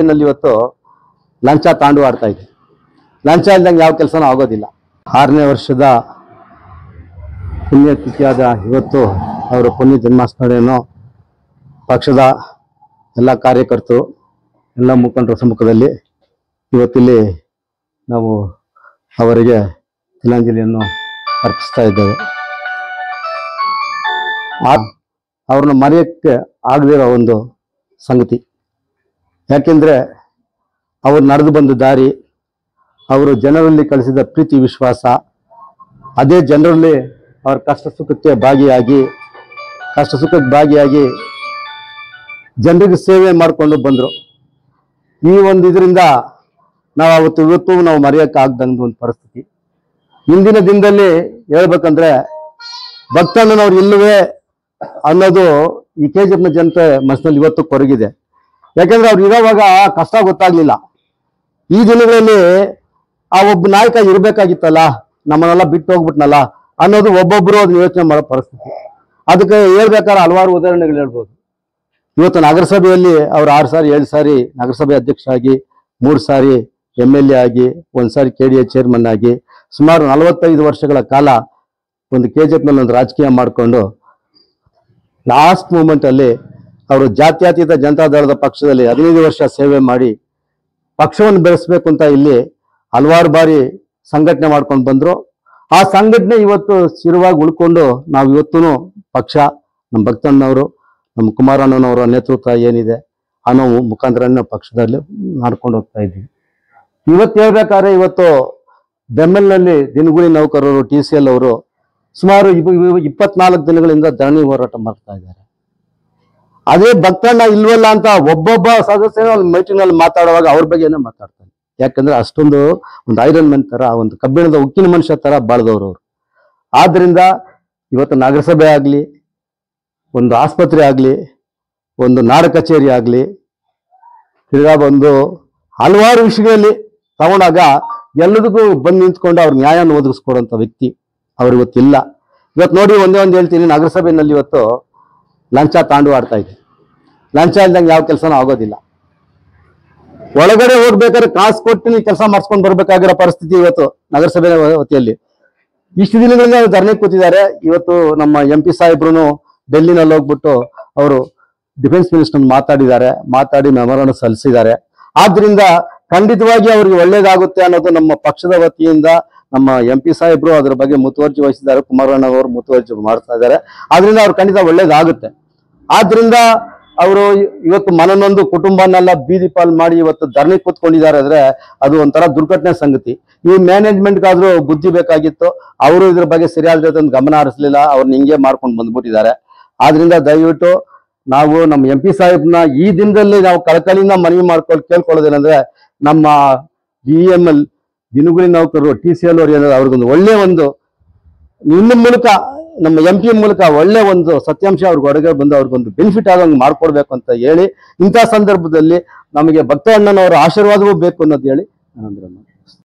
ನಲ್ಲಿ ಇವತ್ತು ಲಂಚ ತಾಂಡು ಆಡ್ತಾ ಇದೆ. ಲಂಚ ಇಲ್ದಂಗೆ ಯಾವ ಕೆಲಸನೂ ಆಗೋದಿಲ್ಲ. 6ನೇ ವರ್ಷದ ಪುಣ್ಯತಿಥಿಯಾದ ಇವತ್ತು ಅವರ ಪುಣ್ಯ ಜನ್ಮಾಚರಣೆಯನ್ನು ಪಕ್ಷದ ಎಲ್ಲ ಕಾರ್ಯಕರ್ತರು, ಎಲ್ಲ ಮುಖಂಡರ ಸಮ್ಮುಖದಲ್ಲಿ ಇವತ್ತಿಲ್ಲಿ ನಾವು ಅವರಿಗೆ ತಿಲಾಂಜಲಿಯನ್ನು ಅರ್ಪಿಸ್ತಾ ಇದ್ದೇವೆ. ಅವ್ರನ್ನ ಮರೆಯಕ್ಕೆ ಆಗದಿರೋ ಒಂದು ಸಂಗತಿ. ಯಾಕೆಂದರೆ ಅವರು ನಡೆದು ಬಂದ ದಾರಿ, ಅವರು ಜನರಲ್ಲಿ ಕಳಿಸಿದ ಪ್ರೀತಿ ವಿಶ್ವಾಸ, ಅದೇ ಜನರಲ್ಲಿ ಅವ್ರ ಕಷ್ಟ ಸುಖಕ್ಕೆ ಭಾಗಿಯಾಗಿ ಜನರಿಗೆ ಸೇವೆ ಮಾಡಿಕೊಂಡು ಬಂದರು. ಈ ಒಂದು ಇದರಿಂದ ನಾವು ಇವತ್ತು ನಾವು ಮರೆಯೋಕ್ಕಾಗ್ದಂಗೆ ಒಂದು ಪರಿಸ್ಥಿತಿ. ಇಂದಿನ ದಿನದಲ್ಲಿ ಹೇಳ್ಬೇಕಂದ್ರೆ ಭಕ್ತಣ್ಣನವ್ರು ಇಲ್ಲವೇ ಅನ್ನೋದು ಈ ಕೆಜಿಎಫ್ನ ಜನತೆ ಮನಸ್ಸಿನಲ್ಲಿ ಇವತ್ತು ಕೊರಗಿದೆ. ಯಾಕೆಂದ್ರೆ ಅವ್ರು ಇರೋವಾಗ ಕಷ್ಟ ಗೊತ್ತಾಗ್ಲಿಲ್ಲ. ಈ ದಿನಗಳಲ್ಲಿ ಆ ಒಬ್ಬ ನಾಯಕ ಇರಬೇಕಾಗಿತ್ತಲ್ಲ, ನಮ್ಮನ್ನೆಲ್ಲ ಬಿಟ್ಟು ಹೋಗ್ಬಿಟ್ನಲ್ಲ ಅನ್ನೋದು ಒಬ್ಬೊಬ್ಬರು ಅದನ್ನ ಯೋಚನೆ ಮಾಡೋ ಪರಿಸ್ಥಿತಿ. ಅದಕ್ಕೆ ಹೇಳ್ಬೇಕಾದ್ರೆ ಹಲವಾರು ಉದಾಹರಣೆಗಳು ಹೇಳ್ಬೋದು. ಇವತ್ತು ನಗರಸಭೆಯಲ್ಲಿ ಅವ್ರು 6 ಸಾರಿ 7 ಸಾರಿ ನಗರಸಭೆ ಅಧ್ಯಕ್ಷ ಆಗಿ, 3 ಸಾರಿ MLA ಆಗಿ, 1 ಸಾರಿ KDA ಚೇರ್ಮನ್ ಆಗಿ, ಸುಮಾರು 45 ವರ್ಷಗಳ ಕಾಲ ಒಂದು ಕೆಜಿಎಫ್ನಲ್ಲಿ ಒಂದು ರಾಜಕೀಯ ಮಾಡಿಕೊಂಡು ಲಾಸ್ಟ್ ಮೂಮೆಂಟ್ ಅಲ್ಲಿ ಅವರು ಜಾತ್ಯತೀತ ಜನತಾದಳದ ಪಕ್ಷದಲ್ಲಿ 15 ವರ್ಷ ಸೇವೆ ಮಾಡಿ ಪಕ್ಷವನ್ನು ಬೆಳೆಸಬೇಕು ಅಂತ ಇಲ್ಲಿ ಹಲವಾರು ಬಾರಿ ಸಂಘಟನೆ ಮಾಡ್ಕೊಂಡು ಬಂದ್ರು. ಆ ಸಂಘಟನೆ ಇವತ್ತು ಸ್ಥಿರವಾಗಿ ಉಳ್ಕೊಂಡು ನಾವು ಇವತ್ತು ಪಕ್ಷ, ನಮ್ಮ ಭಕ್ತಣ್ಣನವರು, ನಮ್ಮ ಕುಮಾರಣ್ಣನವರ ನೇತೃತ್ವ ಏನಿದೆ ಅನ್ನೋ ಮುಖಾಂತರ ಪಕ್ಷದಲ್ಲಿ ಮಾಡ್ಕೊಂಡು ಹೋಗ್ತಾ ಇದ್ದೀವಿ. ಇವತ್ತು ಹೇಳ್ಬೇಕಾದ್ರೆ ಇವತ್ತು ಬೆಮ್ಮೆಲ್ನಲ್ಲಿ ದಿನಗೂಲಿ ನೌಕರರು TCL ಅವರು ಸುಮಾರು 24 ದಿನಗಳಿಂದ ಧರಣಿ ಹೋರಾಟ ಮಾಡ್ತಾ ಇದ್ದಾರೆ. ಅದೇ ಭಕ್ತಣ್ಣ ಇಲ್ವಲ್ಲ ಅಂತ ಒಬ್ಬೊಬ್ಬ ಸದಸ್ಯರು ಮೀಟಿಂಗ್ ನಲ್ಲಿ ಮಾತಾಡುವಾಗ ಅವ್ರ ಬಗ್ಗೆನೇ ಮಾತಾಡ್ತಾರೆ. ಯಾಕಂದ್ರೆ ಅಷ್ಟೊಂದು ಒಂದು ಐರನ್ ಮ್ಯಾನ್ ತರ, ಒಂದು ಕಬ್ಬಿಣದ ಉಕ್ಕಿನ ಮನುಷ್ಯ ತರ ಬಾಳ್ದವ್ರು ಅವರು. ಆದ್ರಿಂದ ಇವತ್ತು ನಗರಸಭೆ ಆಗ್ಲಿ, ಒಂದು ಆಸ್ಪತ್ರೆ ಆಗ್ಲಿ, ಒಂದು ನಾಡ ಕಚೇರಿ ಆಗ್ಲಿ, ತಿರ್ಗಾ ಒಂದು ಹಲವಾರು ವಿಷಯಗಳಲ್ಲಿ ತಗೊಂಡಾಗ ಎಲ್ಲದಕ್ಕೂ ಬಂದು ನಿಂತ್ಕೊಂಡು ಅವ್ರ ನ್ಯಾಯವನ್ನು ಒದಗಿಸ್ಕೊಡುವಂತ ವ್ಯಕ್ತಿ ಅವ್ರು ಇವತ್ತಿಲ್ಲ. ಇವತ್ತು ನೋಡಿ ಒಂದೇ ಒಂದು ಹೇಳ್ತೀನಿ, ನಗರಸಭೆಯಲ್ಲಿ ಇವತ್ತು ಲಂಚ ತಾಂಡು ಆಡ್ತಾ ಇದೆ. ಲಂಚ ಇಲ್ದಂಗೆ ಯಾವ ಕೆಲಸನೂ ಆಗೋದಿಲ್ಲ. ಒಳಗಡೆ ಹೋಗ್ಬೇಕಾದ್ರೆ ಕಾಸು ಕೊಟ್ಟು ನೀವು ಕೆಲಸ ಮಾಡಿಸ್ಕೊಂಡು ಬರ್ಬೇಕಾಗಿರೋ ಪರಿಸ್ಥಿತಿ ಇವತ್ತು ನಗರಸಭೆ ವತಿಯಲ್ಲಿ. ಇಷ್ಟು ದಿನಗಳಿಂದ ಧರಣಿ ಕೂತಿದ್ದಾರೆ. ಇವತ್ತು ನಮ್ಮ MP ಸಾಹೇಬ್ರು ಡೆಲ್ಲಿನಲ್ಲಿ ಹೋಗ್ಬಿಟ್ಟು ಅವರು ಡಿಫೆನ್ಸ್ ಮಿನಿಸ್ಟರ್ ಮಾತಾಡಿ ಮೆಮೊರಾಂಡಂ ಸಲ್ಲಿಸಿದ್ದಾರೆ. ಆದ್ರಿಂದ ಖಂಡಿತವಾಗಿ ಅವ್ರಿಗೆ ಒಳ್ಳೇದಾಗುತ್ತೆ ಅನ್ನೋದು ನಮ್ಮ ಪಕ್ಷದ ವತಿಯಿಂದ ನಮ್ಮ MP ಸಾಹೇಬ್ರು ಅದ್ರ ಬಗ್ಗೆ ಮುತುವರ್ಜಿ ವಹಿಸಿದ್ದಾರೆ. ಕುಮಾರಣ್ಣನವರು ಮುತುವರ್ಜಿ ಮಾಡ್ತಾ ಇದ್ದಾರೆ. ಆದ್ರಿಂದ ಅವ್ರು ಖಂಡಿತ ಒಳ್ಳೇದಾಗುತ್ತೆ. ಆದ್ರಿಂದ ಅವರು ಇವತ್ತು ಮನನೊಂದು ಕುಟುಂಬನೆಲ್ಲ ಬೀದಿ ಪಾಲ್ ಮಾಡಿ ಇವತ್ತು ಧರಣಿ ಕೂತ್ಕೊಂಡಿದ್ದಾರೆ ಅಂದ್ರೆ ಅದು ಒಂಥರ ದುರ್ಘಟನೆ ಸಂಗತಿ. ಈ ಮ್ಯಾನೇಜ್ಮೆಂಟ್ಗಾದ್ರೂ ಬುದ್ಧಿ ಬೇಕಾಗಿತ್ತು. ಅವರು ಇದ್ರ ಬಗ್ಗೆ ಸರಿಯಾದ ರೀತಿಯಿಂದ ಗಮನ ಹರಿಸಲಿಲ್ಲ. ಅವ್ರನ್ನ ಹಿಂಗೆ ಮಾಡ್ಕೊಂಡು ಬಂದ್ಬಿಟ್ಟಿದ್ದಾರೆ. ಆದ್ರಿಂದ ದಯವಿಟ್ಟು ನಾವು ನಮ್ಮ MP ಸಾಹೇಬ್ನ ಈ ದಿನದಲ್ಲಿ ನಾವು ಕಳಕಳಿಯಿಂದ ಮನವಿ ಕೇಳ್ಕೊಳ್ಳೋದೇನಂದ್ರೆ, ನಮ್ಮ BML ದಿನಗೂಲಿ ನೌಕರರು TCL ಅವರು ಏನಾದ್ರು ಅವ್ರಿಗೊಂದು ಒಳ್ಳೆ ಒಂದು ನಿಮ್ಮ ಮೂಲಕ, ನಮ್ಮ MP ಮೂಲಕ ಒಳ್ಳೆ ಒಂದು ಸತ್ಯಾಂಶ ಅವ್ರಿಗೆ ಹೊರಗೆ ಬಂದು ಅವ್ರಿಗೊಂದು ಬೆನಿಫಿಟ್ ಆಗೋಂಗೆ ಮಾಡ್ಕೊಡ್ಬೇಕು ಅಂತ ಹೇಳಿ, ಇಂಥ ಸಂದರ್ಭದಲ್ಲಿ ನಮಗೆ ಭಕ್ತಣ್ಣನವರ ಆಶೀರ್ವಾದವೂ ಬೇಕು ಅನ್ನೋದು ಹೇಳಿ ನಾನು